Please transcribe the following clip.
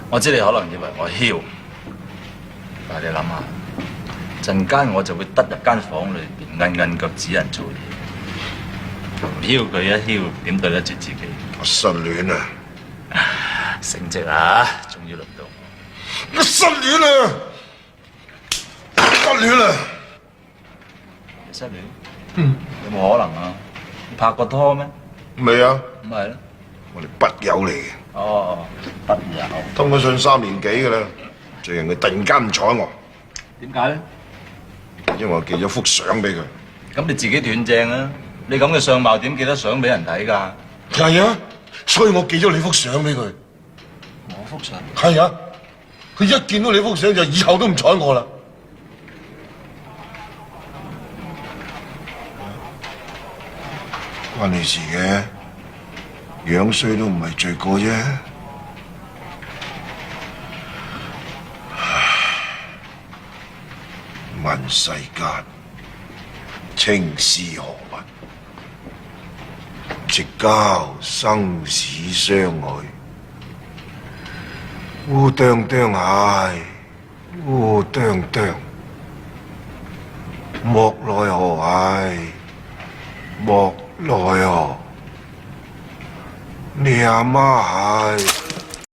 我知你可能以為我囂，但係你諗下，陣間我就會得入間房裏邊，韌韌腳指人做嘢，唔囂佢一囂，點對得住自己？我失戀啊！升職啊，終於輪到我。我失戀啊！失戀啊！你失戀？有冇可能啊？你拍過拖咩？未啊！咁咪係咯。我哋筆友嚟嘅。哦，筆友。通咗信3年幾㗎啦，最近佢突然間唔睬我。點解咧？因為我寄咗幅相俾佢。咁你自己斷正啊！你咁嘅相貌點寄得相俾人睇㗎？係啊，所以我寄咗你幅相俾佢。我幅相？係啊，佢一見到你幅相就以後都唔睬我啦。關你事嘅，樣衰都唔係罪過啫。問世間情是何物？直教生死相許。烏啄啄鞋，烏啄啄，莫奈何鞋，莫奈何。你阿媽係。